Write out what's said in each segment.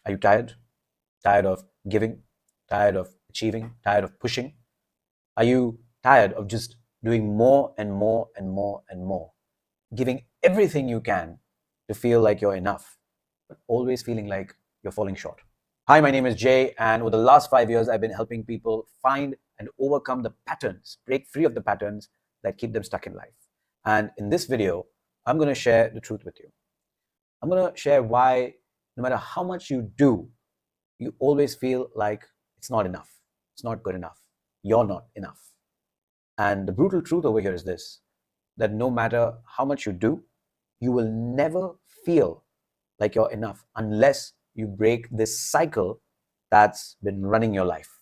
Are you tired? Tired of giving? Tired of achieving? Tired of pushing? Are you tired of just doing more and more and more and more? Giving everything you can to feel like you're enough, but always feeling like you're falling short. Hi, my name is Jay, and over the last 5 years, I've been helping people find and overcome the patterns, break free of the patterns that keep them stuck in life. And in this video, I'm going to share the truth with you. I'm going to share why, no matter how much you do, you always feel like it's not enough. It's not good enough. You're not enough. And the brutal truth over here is this, that no matter how much you do, you will never feel like you're enough unless you break this cycle that's been running your life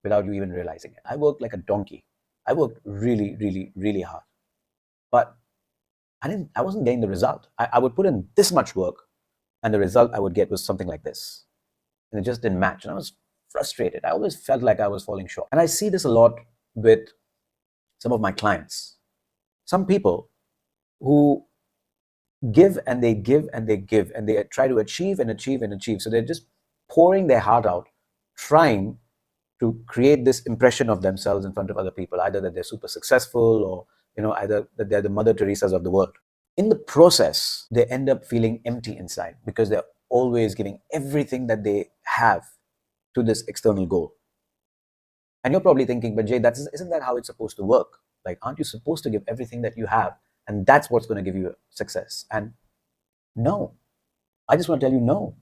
without you even realizing it. I worked like a donkey. I worked really, really, really hard. But I wasn't getting the result. I would put in this much work, and the result I would get was something like this. And it just didn't match. And I was frustrated. I always felt like I was falling short. And I see this a lot with some of my clients. Some people who give and they give and they give and they try to achieve and achieve and achieve. So they're just pouring their heart out, trying to create this impression of themselves in front of other people, either that they're super successful or either that they're the Mother Teresas of the world. In the process, they end up feeling empty inside because they're always giving everything that they have to this external goal. And you're probably thinking, but Jay, isn't that how it's supposed to work? Like, aren't you supposed to give everything that you have? And that's what's going to give you success. And no, I just want to tell you, no.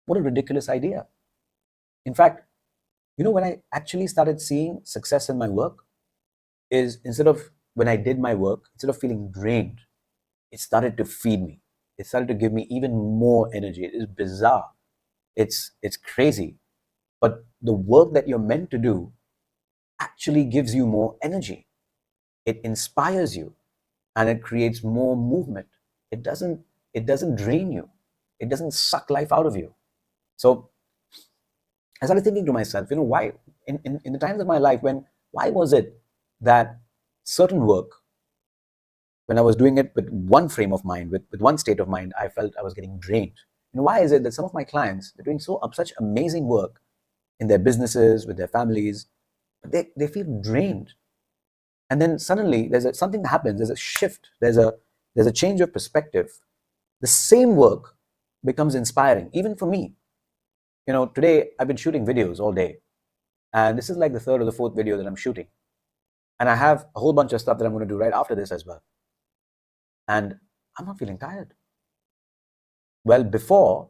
What a ridiculous idea. In fact, when I actually started seeing success in my work is when I did my work, instead of feeling drained, it started to feed me. It started to give me even more energy. It is bizarre. It's crazy. But the work that you're meant to do actually gives you more energy. It inspires you and it creates more movement. It doesn't drain you. It doesn't suck life out of you. So I started thinking to myself, why in the times of my life why was it that certain work, when I was doing it with one frame of mind, with one state of mind, I felt I was getting drained. Why is it that some of my clients, they're doing such amazing work in their businesses, with their families, but they feel drained? And then suddenly something that happens, there's a shift, there's a change of perspective. The same work becomes inspiring, even for me. Today I've been shooting videos all day, and this is like the third or the fourth video that I'm shooting. And I have a whole bunch of stuff that I'm going to do right after this as well. And I'm not feeling tired. Well, before,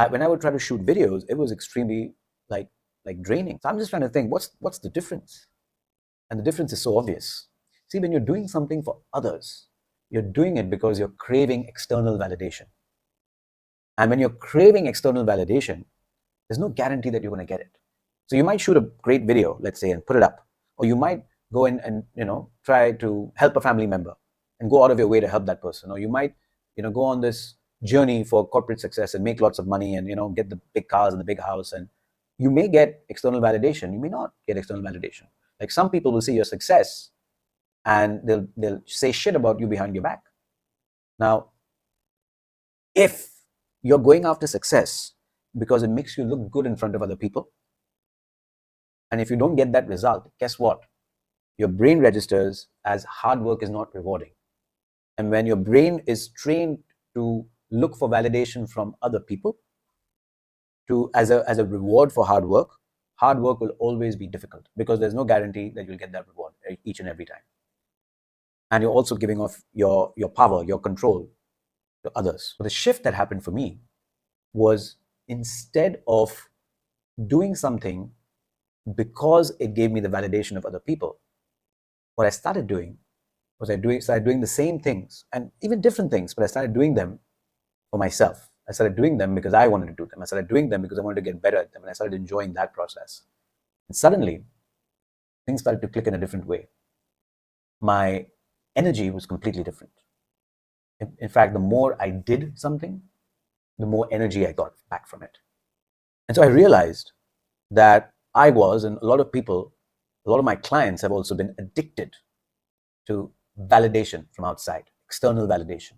when I would try to shoot videos, it was extremely like draining. So I'm just trying to think, what's the difference? And the difference is so obvious. See, when you're doing something for others, you're doing it because you're craving external validation. And when you're craving external validation, there's no guarantee that you're going to get it. So you might shoot a great video, let's say, and put it up. Or you might go in and try to help a family member and go out of your way to help that person. Or you might go on this journey for corporate success and make lots of money and get the big cars and the big house, and you may get external validation. You may not get external validation. Like, some people will see your success and they'll say shit about you behind your back. Now, if you're going after success because it makes you look good in front of other people, and if you don't get that result, guess what? Your brain registers as hard work is not rewarding. And when your brain is trained to look for validation from other people as a reward for hard work will always be difficult, because there's no guarantee that you'll get that reward each and every time. And you're also giving off your power, your control to others. So the shift that happened for me was, instead of doing something because it gave me the validation of other people, what I started doing was started doing the same things, and even different things, but I started doing them for myself. I started doing them because I wanted to do them. I started doing them because I wanted to get better at them, and I started enjoying that process. And suddenly, things started to click in a different way. My energy was completely different. In fact, the more I did something, the more energy I got back from it. And so I realized that I was, and a lot of my clients have also been addicted to validation from outside, external validation.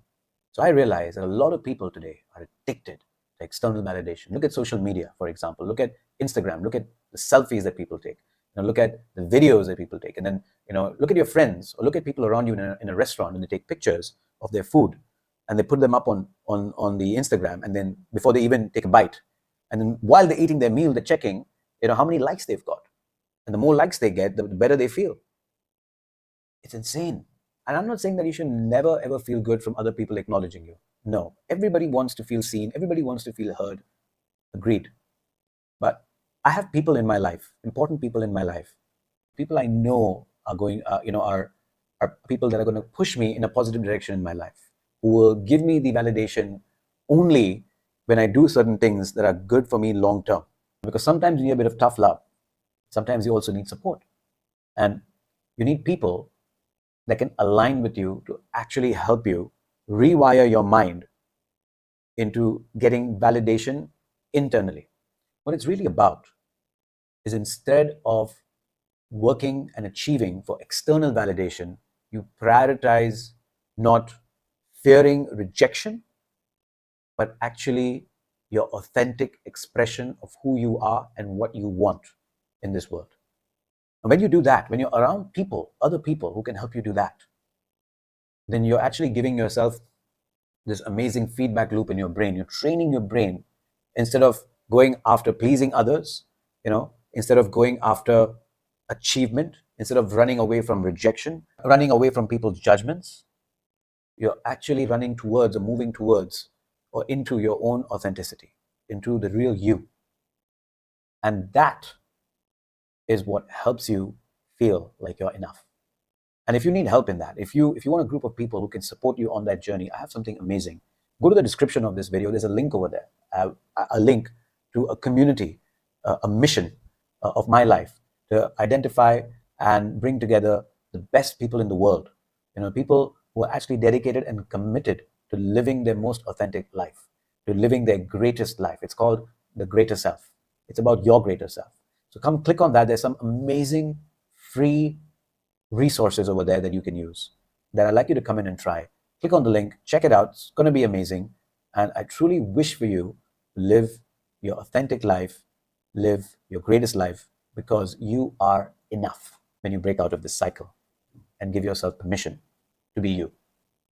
So I realized that a lot of people today are addicted the external validation. Look at social media, for example. Look at Instagram. Look at the selfies that people take. Look at the videos that people take. And then, look at your friends or look at people around you in a restaurant, and they take pictures of their food and they put them up on the Instagram. And then before they even take a bite, and then while they're eating their meal, they're checking, how many likes they've got. And the more likes they get, the better they feel. It's insane. And I'm not saying that you should never ever feel good from other people acknowledging you. No, everybody wants to feel seen. Everybody wants to feel heard. Agreed. But I have people in my life, important people in my life, people I know are going, are people that are going to push me in a positive direction in my life, who will give me the validation only when I do certain things that are good for me long term. Because sometimes you need a bit of tough love. Sometimes you also need support. And you need people that can align with you to actually help you rewire your mind into getting validation internally. What it's really about is, instead of working and achieving for external validation, you prioritize not fearing rejection, but actually your authentic expression of who you are and what you want in this world. And when you do that, when you're around people, other people who can help you do that, then you're actually giving yourself this amazing feedback loop in your brain. You're training your brain, instead of going after pleasing others, instead of going after achievement, instead of running away from rejection, running away from people's judgments, you're actually running towards or moving towards or into your own authenticity, into the real you. And that is what helps you feel like you're enough. And if you need help in that, if you want a group of people who can support you on that journey, I have something amazing. Go to the description of this video. There's a link over there, a link to a community, a mission of my life to identify and bring together the best people in the world. People who are actually dedicated and committed to living their most authentic life, to living their greatest life. It's called The Greater Self. It's about your greater self. So come click on that. There's some amazing free resources over there that you can use, that I'd like you to come in and try. Click on the link, check it out. It's going to be amazing. And I truly wish for you to live your authentic life, live your greatest life, because you are enough when you break out of this cycle and give yourself permission to be you.